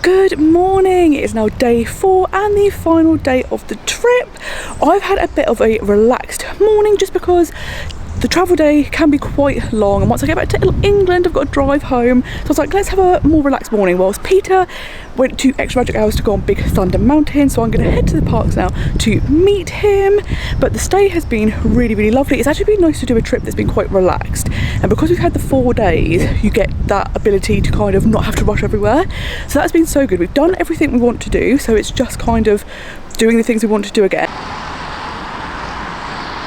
Good morning, it is now day 4 and the final day of the trip. I've had a bit of a relaxed morning just because the travel day can be quite long, and once I get back to England I've got to drive home, so I was like, let's have a more relaxed morning, whilst Peter went to Extra Magic Hours to go on Big Thunder Mountain. So I'm going to head to the parks now to meet him. But the stay has been really lovely. It's actually been nice to do a trip that's been quite relaxed, and because we've had the 4 days you get that ability to kind of not have to rush everywhere, so that's been so good. We've done everything we want to do, so it's just kind of doing the things we want to do again.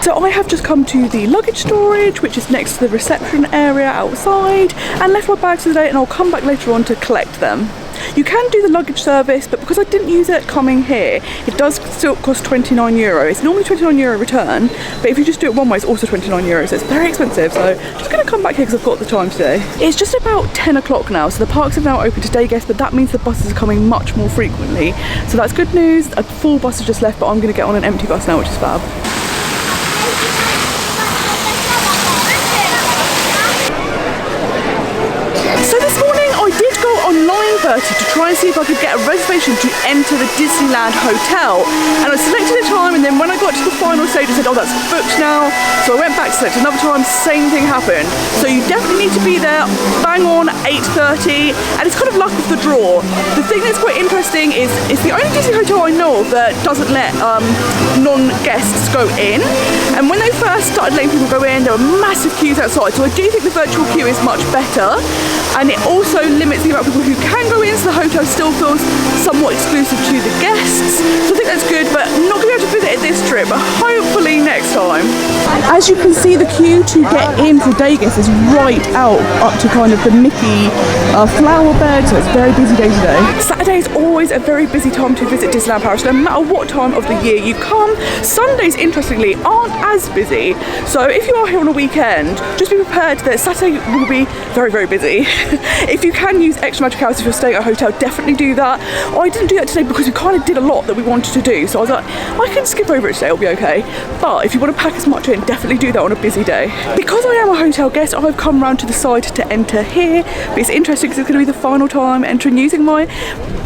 So I have just come to the luggage storage, which is next to the reception area outside, and left my bags for the day, and I'll come back later on to collect them. You can do the luggage service, but because I didn't use it coming here, it does still cost €29. It's normally €29 return, but if you just do it one way, it's also €29, so it's very expensive. So I'm just going to come back here because I've got the time today. It's just about 10 o'clock now, so the parks have now opened to day guests, but that means the buses are coming much more frequently. So that's good news. A full bus has just left, but I'm going to get on an empty bus now, which is fab. To try and see if I could get a reservation to enter the Disneyland Hotel, and I selected a time, and then when I got to the final stage I said, oh, that's booked now, so I went back to select another time, same thing happened. So you definitely need to be there bang on 8:30, and it's kind of luck of the draw. The thing that's quite interesting is it's the only Disney hotel I know of that doesn't let non-guests go in, and when they first started letting people go in there were massive queues outside, so I do think the virtual queue is much better, and it also limits the amount of people who can go in, so the hotel still feels somewhat exclusive to the guests. So I think that's good, but I'm not going to be able to visit it this trip, but hopefully next time. As you can see, the queue to get in for day guests is right out up to kind of the Mickey flower bed, so it's a very busy day today. Saturday is always a very busy time to visit Disneyland Paris, no matter what time of the year you come. Sundays, interestingly, aren't as busy, so if you are here on a weekend, just be prepared that Saturday will be very busy. If you can use Extra Magic Hours if you're staying at a hotel, definitely do that. I didn't do that today because we kind of did a lot that we wanted to do, so I was like, I can skip over it today, it'll be okay. But if you want to pack as much in, definitely do that on a busy day. Because I am a hotel guest, I've come round to the side to enter here, but it's interesting because it's going to be the final time entering using my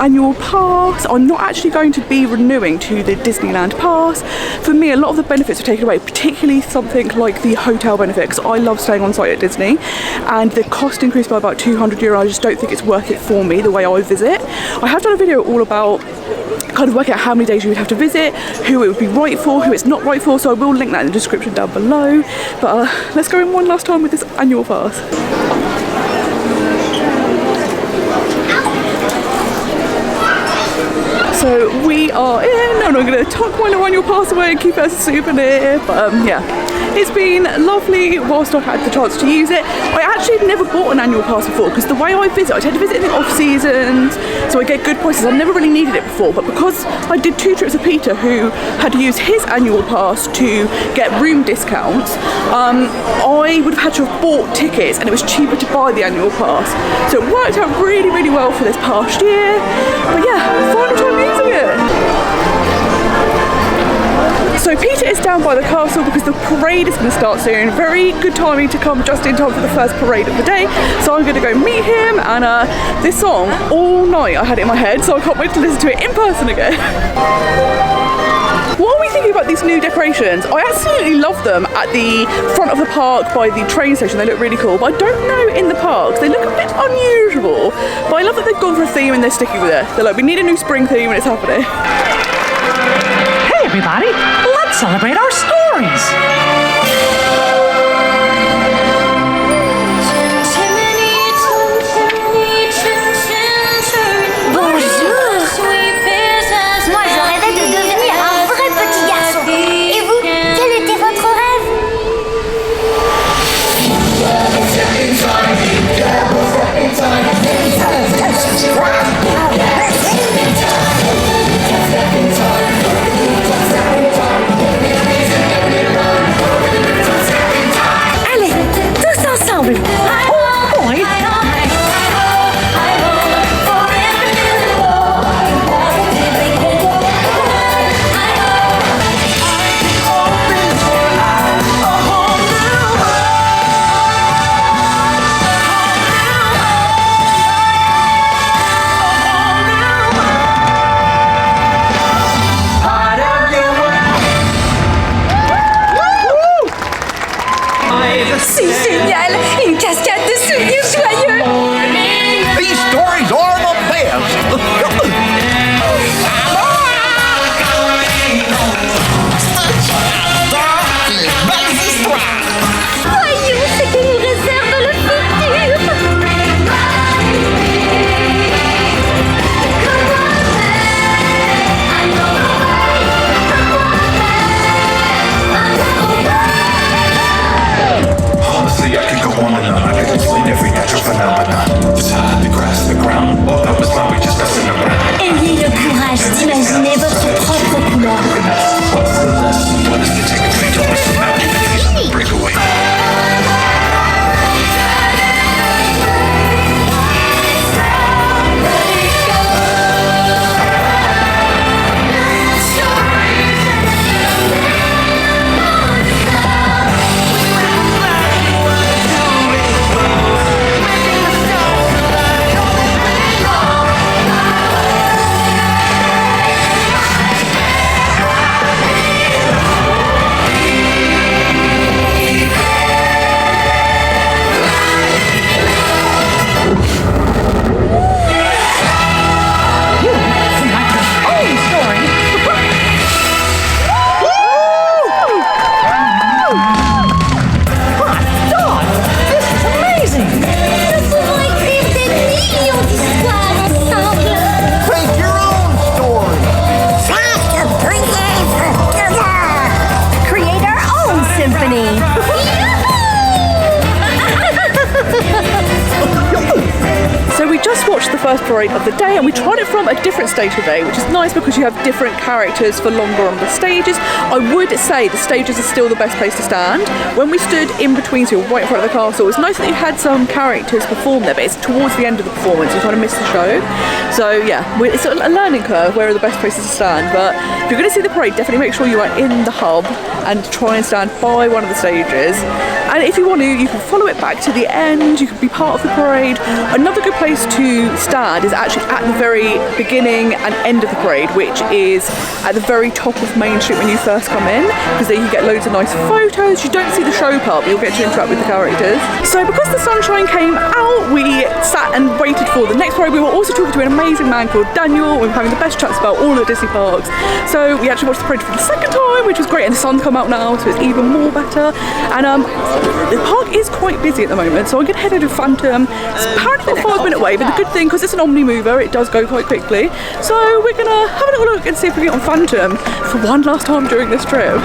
annual pass. I'm not actually going to be renewing to the Disneyland pass. For me, a lot of the benefits are taken away, particularly something like the hotel benefit, because I love staying on site at Disney, and the cost increased by about €200. I just don't think it's worth it for me the way I visit. I have done a video all about kind of working out how many days you would have to visit, who it would be right for, who it's not right for, so I will link that in the description down below. But let's go in one last time with this annual pass. So we are in, and I'm going to tuck my little annual pass away and keep it as a souvenir, but yeah. It's been lovely whilst I've had the chance to use it. I actually never bought an annual pass before, because the way I visit, I tend to visit in the off seasons, so I get good prices. I've never really needed it before, but because I did 2 trips with Peter, who had to use his annual pass to get room discounts, I would have had to have bought tickets, and it was cheaper to buy the annual pass. So it worked out really well for this past year. But yeah, final time using it. So Peter is down by the castle because the parade is going to start soon. Very good timing to come just in time for the first parade of the day. So I'm going to go meet him, and this song, all night I had it in my head, so I can't wait to listen to it in person again. What are we thinking about these new decorations? I absolutely love them at the front of the park by the train station. They look really cool, but I don't know in the parks. They look a bit unusual, but I love that they've gone for a theme and they're sticking with it. They're like, we need a new spring theme, and it's happening. Hey everybody, let's celebrate our stories! parade of the day, and we tried it from a different stage today, which is nice because you have different characters for longer on the stages. I would say the stages are still the best place to stand. When we stood in between, so right in front of the castle, it was nice that you had some characters perform there, but it's towards the end of the performance, you kind of miss the show. So yeah, it's a learning curve where are the best places to stand, but if you're going to see the parade, definitely make sure you are in the hub and try and stand by one of the stages. And if you want to, you can follow it back to the end, you can be part of the parade. Another good place to stand is actually at the very beginning and end of the parade, which is at the very top of Main Street when you first come in, because there you get loads of nice photos. You don't see the show part, but you'll get to interact with the characters. So because the sunshine came out, we sat and waited for the next parade. We were also talking to an amazing man called Daniel. We were having the best chats about all the Disney parks. So we actually watched the parade for the second time, which was great, and the sun's come out now, so it's even more better. And the park is quite busy at the moment, so I'm going to head over to Phantom. It's apparently about a 5 minute away, but the good thing, because it's an Omni mover, it does go quite quickly. So we're going to have a little look and see if we get on Phantom for one last time during this trip.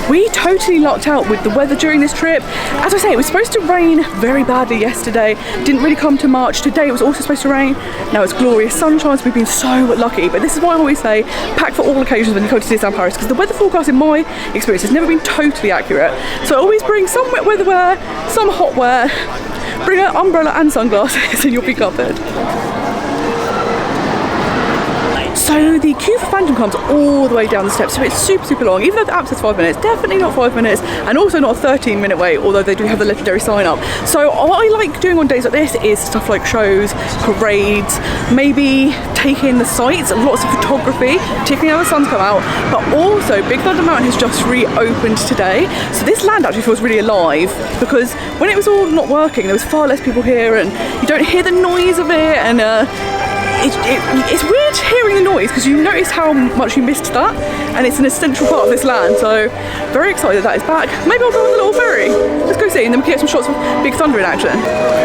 We totally lucked out with the weather during this trip. As I say, it was supposed to rain very badly yesterday. Didn't really come to March. Today it was also supposed to rain. Now it's glorious sunshine, so we've been so lucky. But this is why I always say, pack for all occasions when you go to Disneyland Paris, because the weather forecast in my experience has never been totally accurate. So I always bring some wet weather wear, some hot wear, bring an umbrella and sunglasses and you'll be covered. So the queue for Phantom comes all the way down the steps, so it's super long. Even though the app says 5 minutes, definitely not 5 minutes, and also not a 13-minute wait, although they do have the legendary sign up. So what I like doing on days like this is stuff like shows, parades, maybe take in the sights, lots of photography, particularly now the sun's come out, but also Big Thunder Mountain has just reopened today. So this land actually feels really alive, because when it was all not working, there was far less people here, and you don't hear the noise of it, and it's weird hearing the noise because you notice how much you missed that, and it's an essential part of this land, so very excited that is back. Maybe I'll go on the little ferry. Let's go see, and then we can get some shots of Big Thunder in action.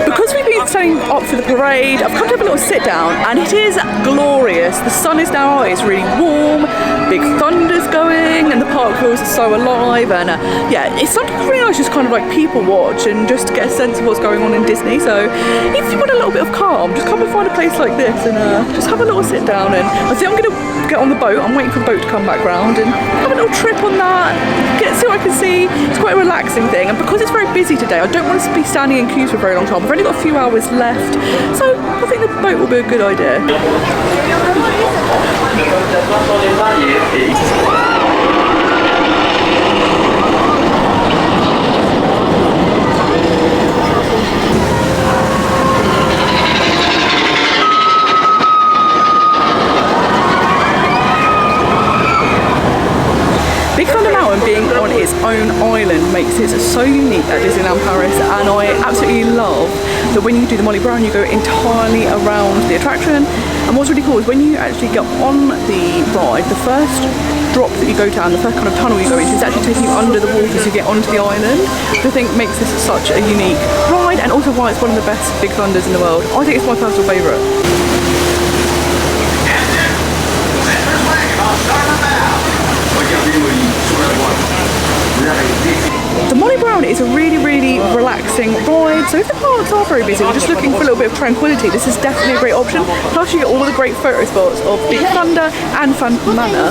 Because we've been staying up for the parade, I've come to have a little sit down, and it is glorious. The sun is now, it's really warm, Big Thunder's going, and the park feels so alive, and yeah, it's sometimes really nice just kind of like people watch and just get a sense of what's going on in Disney. So if you want a little bit of calm, just come and find a place like this and just have a little sit down. And I think I'm going to get on the boat. I'm waiting for the boat to come back round and have a little trip on that, see what I can see. It's quite a relaxing thing, and because it's very busy today, I don't want to be standing in queues for a very long time. I've only got a few hours left, so I think the boat will be a good idea. Being on its own island makes it so unique at Disneyland Paris, and I absolutely love that when you do the Molly Brown you go entirely around the attraction. And what's really cool is when you actually get on the ride, the first drop that you go down, the first kind of tunnel you go into, is actually taking you under the water so you get onto the island, which I think makes this such a unique ride, and also why it's one of the best Big Thunders in the world. I think it's my personal favourite. The Molly Brown is a really relaxing ride, so if the parks are very busy, you're just looking for a little bit of tranquility, this is definitely a great option. Plus you get all the great photo spots of Big Thunder and Phantom Manor.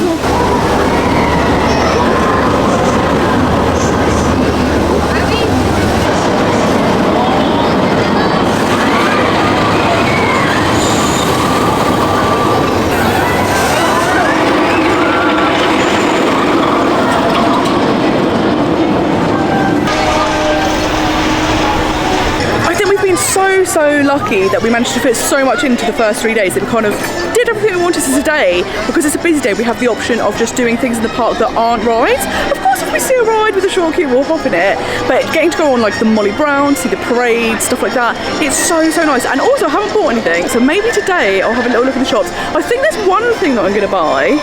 So lucky that we managed to fit so much into the first 3 days that we kind of did everything we wanted as a day. Because it's a busy day, we have the option of just doing things in the park that aren't rides. Of course, if we see a ride with a short queue, we'll hop in it, but getting to go on like the Molly Brown, see the parade, stuff like that, it's so nice. And also I haven't bought anything, so maybe today I'll have a little look at the shops. I think there's one thing that I'm going to buy,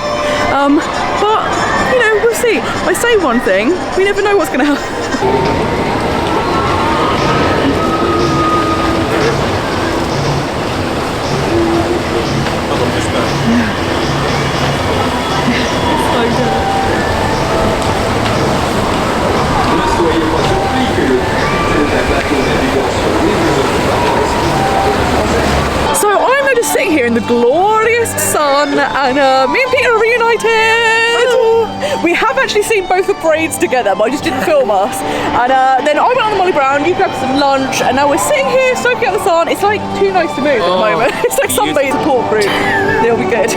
but you know, we'll see. I say one thing, we never know what's going to happen. enjoying the glorious sun, and me and Peter are reunited. We have actually seen both the braids together, but I just didn't film us. And then I went on the Molly Brown, you grabbed some lunch, and now we're sitting here soaking out the sun. It's like too nice to move at the moment. It's like sunbathe support group. They'll be good.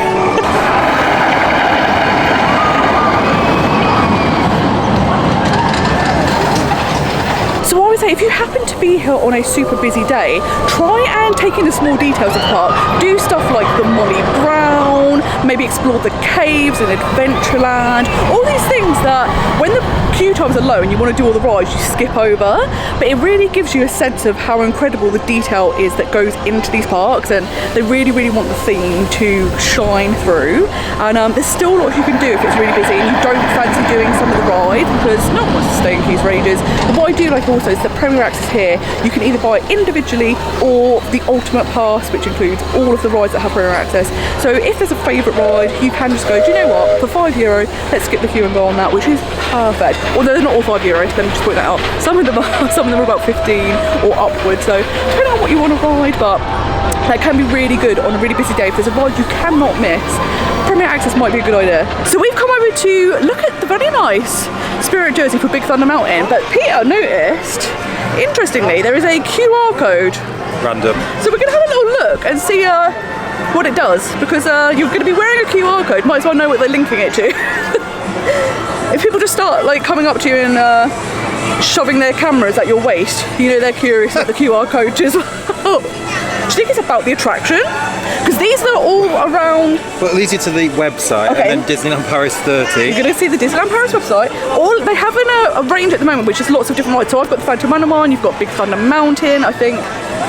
So I would say if you happen to be here on a super busy day, try and take in the small details of the park. Do stuff like the Molly Brown, maybe explore the caves and Adventureland, all these things that when the queue times are low and you want to do all the rides, you skip over, but it really gives you a sense of how incredible the detail is that goes into these parks, and they really want the theme to shine through. And there's still lots you can do if it's really busy and you don't fancy doing some of the rides, because no one wants to stay in queues for ages. But what I do like also is the Premier Access here, you can either buy individually or the Ultimate Pass, which includes all of the rides that have Premier Access. So if there's a favourite ride, you can just go, do you know what, for €5, let's skip the queue and go on that, which is perfect. Although they're not all €5, let me just point that out. Some of them are about 15 or upwards, so depending on what you want to ride, but that can be really good on a really busy day. If there's a ride you cannot miss, Premier Access might be a good idea. So we've come over to look at the very nice Spirit Jersey for Big Thunder Mountain, but Peter noticed, interestingly, there is a QR code. Random. So we're going to have a little look and see what it does, because you're going to be wearing a QR code, might as well know what they're linking it to. If people just start like coming up to you and shoving their cameras at your waist, you know they're curious about the QR code as well. Do you think it's about the attraction? Because these are all around. Well, it leads you to the website, okay. And then Disneyland Paris 30. You're going to see the Disneyland Paris website. They have a range at the moment, which is lots of different rides. So I've got the Phantom Manor one, you've got Big Thunder Mountain, I think.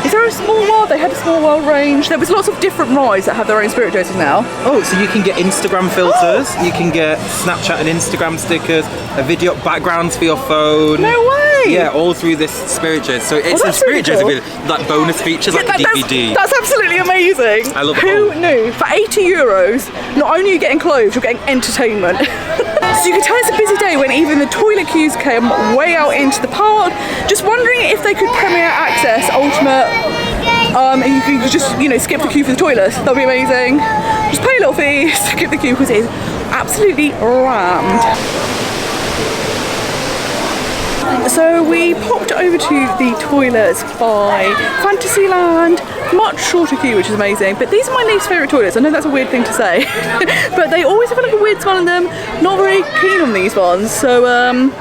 Is there a small world? They had a small world range. There was lots of different rides that have their own Spirit Jerseys now. Oh, so you can get Instagram filters, you can get Snapchat and Instagram stickers, a video backgrounds for your phone. No way! Yeah, all through this Spirit Jersey. So it's a Spirit Jersey with like bonus features like a DVD. That's absolutely amazing. I love it. Who knew? For €80, not only are you getting clothes, you're getting entertainment. So you can tell it's a busy day when even the toilet queues came way out into the park. Just wondering if they could Premier Access Ultimate, and you could just, skip the queue for the toilets. That'd be amazing. Just pay a little fee, skip the queue, because it is absolutely rammed. So we popped over to the toilets by Fantasyland, much shorter queue, which is amazing, but these are my least favourite toilets. I know that's a weird thing to say, but they always have like a weird smell in them. Not very keen on these ones, so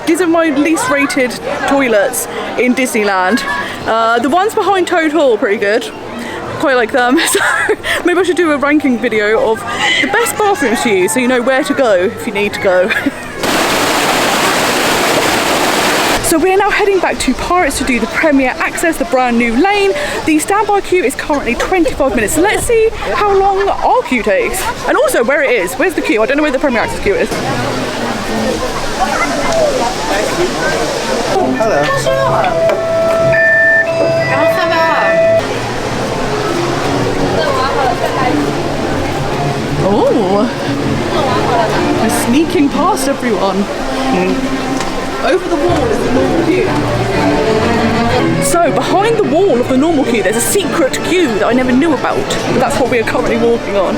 these are my least rated toilets in Disneyland. The ones behind Toad Hall are pretty good. Quite like them, so maybe I should do a ranking video of the best bathrooms to use so you know where to go if you need to go. So we're now heading back to Pirates to do the Premier Access, the brand new lane. The standby queue is currently 25 minutes. So let's see how long our queue takes. And also where it is. Where's the queue? I don't know where the Premier Access queue is. Hello. Oh, we're sneaking past everyone. Over the wall is the normal queue. So behind the wall of the normal queue there's a secret queue that I never knew about. But that's what we are currently walking on.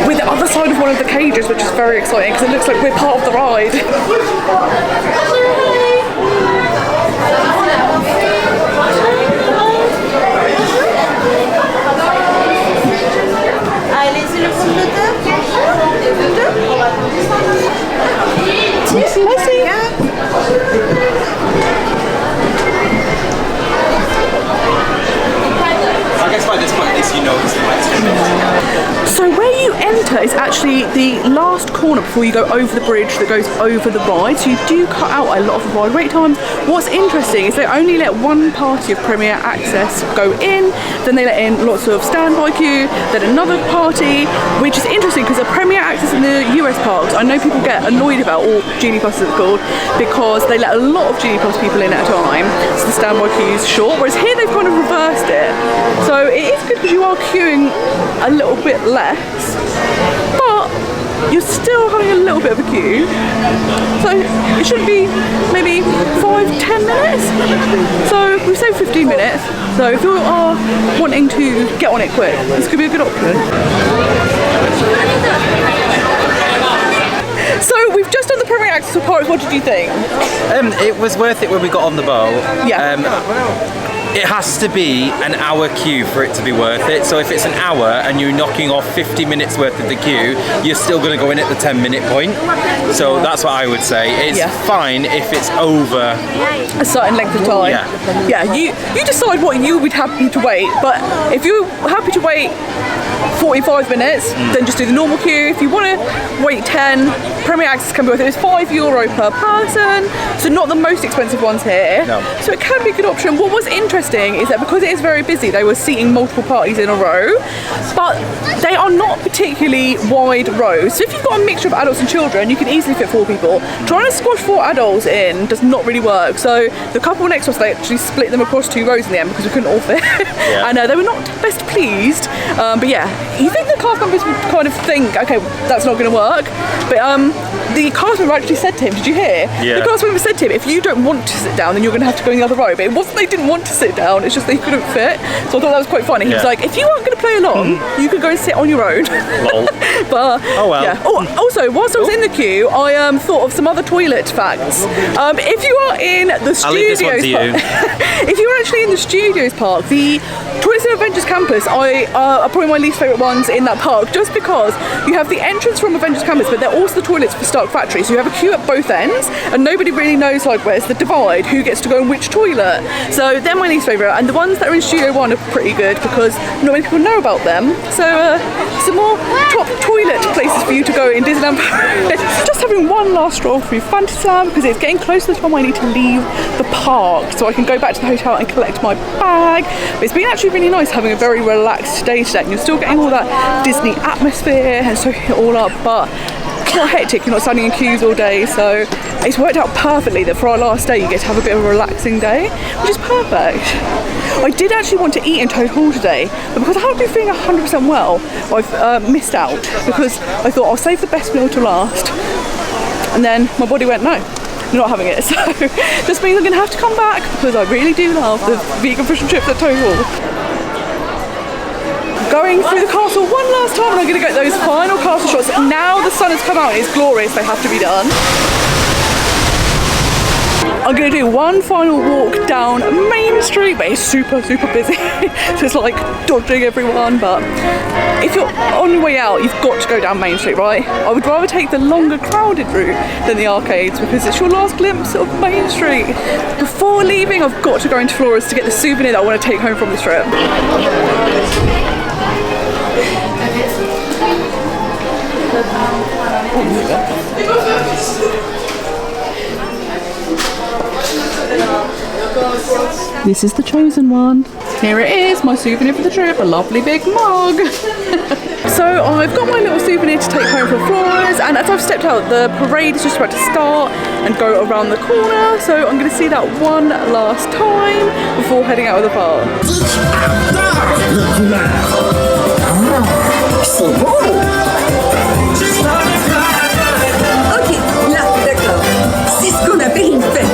We're the other side of one of the cages, which is very exciting because it looks like we're part of the ride. I guess by this point at least you know it's like 10 minutes. So where you enter is actually the last corner before you go over the bridge that goes over the ride, so you do cut out a lot of ride wait times. What's interesting is they only let one party of Premier Access go in, then they let in lots of standby queue, then another party, which is interesting because the Premier Access in the US parks, I know people get annoyed about, or Genie Plus as it's called, because they let a lot of Genie Plus people in at a time, so the standby queue is short, whereas here they've kind of reversed it. So it is good because you are queuing a little bit less, but you're still having a little bit of a queue. So it should be maybe 5-10 minutes. So we've saved 15 minutes. So if you are wanting to get on it quick, this could be a good option. So we've just done the primary access to Paris. What did you think? It was worth it when we got on the boat. Yeah. It has to be an hour queue for it to be worth it. So if it's an hour and you're knocking off 50 minutes worth of the queue, you're still going to go in at the 10-minute point. So that's what I would say. It's fine if it's over a certain length of time. Yeah. You decide what you would happy to wait. But if you're happy to wait 45 minutes, then just do the normal queue. If you want to wait 10, Premier Access can be worth it. It's €5 per person, so not the most expensive ones here. No. So it can be a good option. What was interesting is that because it is very busy, they were seating multiple parties in a row, but they are not particularly wide rows. So if you've got a mixture of adults and children, you can easily fit 4 people. Trying to squash 4 adults in does not really work. So the couple next to us, they actually split them across 2 rows in the end because we couldn't all fit. And they were not best pleased. But yeah, you think the cast members would kind of think, okay, that's not going to work. But the cast member actually said to him, did you hear? Yeah. The cast member said to him, if you don't want to sit down, then you're going to have to go in the other row. But it wasn't they didn't want to sit down, it's just they couldn't fit. So I thought that was quite funny. He was like, if you aren't going to play along, you could go and sit on your own. Lol. But oh well. Yeah. Oh, also, whilst I was in the queue, I thought of some other toilet facts. If you are in the I'll leave this one studios to you. if you're actually in the studios park, the Toilets and Avengers Campus are probably my least favourite ones in that park, just because you have the entrance from Avengers Campus, but they're also the toilets for Stark Factory, so you have a queue at both ends, and nobody really knows like where's the divide, who gets to go in which toilet. So they're my least favourite, and the ones that are in Studio 1 are pretty good because not many people know about them. So some more top toilet places for you to go in Disneyland Paris. Just having one last stroll through Fantasyland because it's getting close to the time I need to leave the park so I can go back to the hotel and collect my bag. But it's been actually really nice having a very relaxed day today, and you're still getting all that Disney atmosphere and soaking it all up, but it's not hectic, you're not standing in queues all day, so it's worked out perfectly that for our last day you get to have a bit of a relaxing day, which is perfect. I did actually want to eat in Toad Hall today, but because I haven't been feeling 100% well, I've missed out because I thought I'll save the best meal to last, and then my body went, no, you're not having it. So this means I'm going to have to come back because I really do love the vegan fish and chips at Toad Hall. Going through the castle one last time, and I'm going to get those final castle shots. Now the sun has come out and it's glorious, they have to be done. I'm going to do one final walk down Main Street, but it's super busy. So it's like dodging everyone, but if you're on your way out, you've got to go down Main Street, right? I would rather take the longer crowded route than the arcades because it's your last glimpse of Main Street. Before leaving, I've got to go into Flora's to get the souvenir that I want to take home from this trip. This is the chosen one. Here it is, my souvenir for the trip, a lovely big mug. So I've got my little souvenir to take home from Flora's, and as I've stepped out, the parade is just about to start and go around the corner, so I'm going to see that one last time before heading out of the park. Ok, là, d'accord. C'est ce qu'on appelle une fête.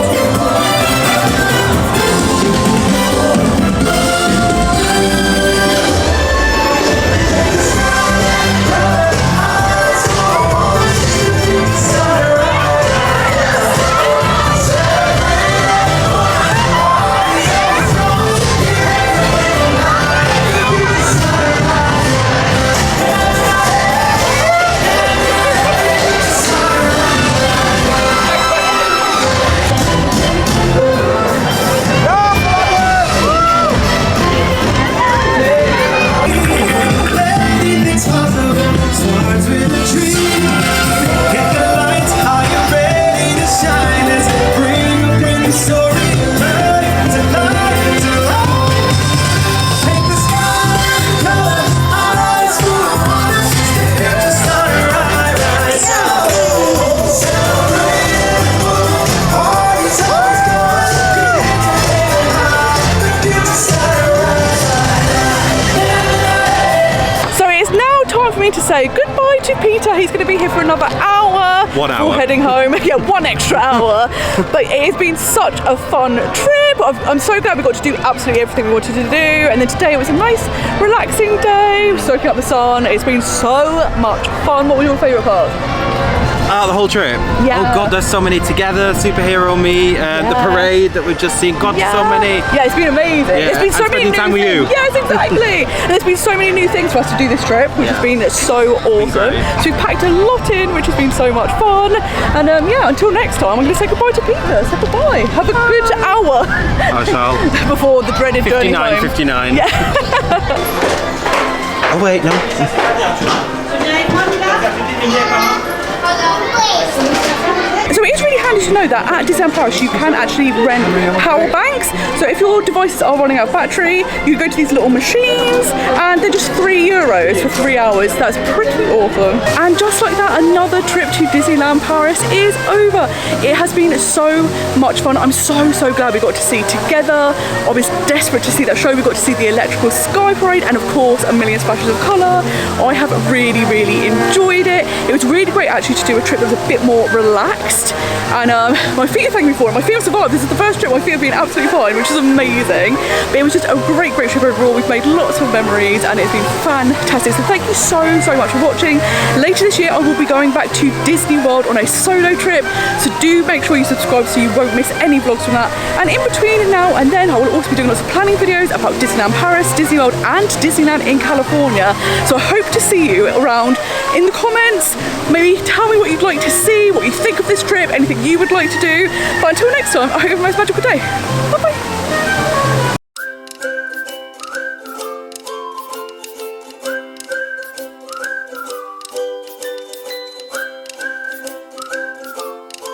here for another hour. 1 hour. Before heading home. Yeah, 1 extra hour. But it has been such a fun trip. I'm so glad we got to do absolutely everything we wanted to do. And then today it was a nice, relaxing day, soaking up the sun. It's been so much fun. What were your favourite parts? The whole trip. Yeah. Oh God, there's so many together. Superhero meet, the parade that we've just seen. God, so many. Yeah, it's been amazing. Yeah. It's been so And many spending new time with things. you. Yes, exactly. And there's been so many new things for us to do this trip, which has been so awesome. great. So we've packed a lot in, which has been so much fun. And yeah, until next time, I'm going to say goodbye to Peter. Say goodbye. Have a good hour I shall. before the dreaded journey home. 59. Yeah. Oh wait, no. So it is really handy to know that at Disneyland Paris you can actually rent power banks. So if your devices are running out of battery, you go to these little machines and they're just €3 for 3 hours. That's pretty awesome. And just like that, another trip to Disneyland Paris is over. It has been so much fun. I'm so glad we got to see together. I was desperate to see that show. We got to see the electrical sky parade and of course a million splashes of colour. I have really enjoyed it. It was really great actually to do a trip that was a bit more relaxed. And my feet are thanking me for it. My feet have survived. This is the first trip my feet have been absolutely fine, which is amazing. But it was just a great trip overall. We've made lots of memories and it's been fantastic. So thank you so much for watching. Later this year I will be going back to Disney World on a solo trip. So do make sure you subscribe so you won't miss any vlogs from that. And in between now and then I will also be doing lots of planning videos about Disneyland Paris, Disney World and Disneyland in California. So I hope to see you around in the comments. Maybe tell me what you'd like to see, what you think of this trip, anything you would like to do. But until next time, I hope you have a most magical day. Bye bye.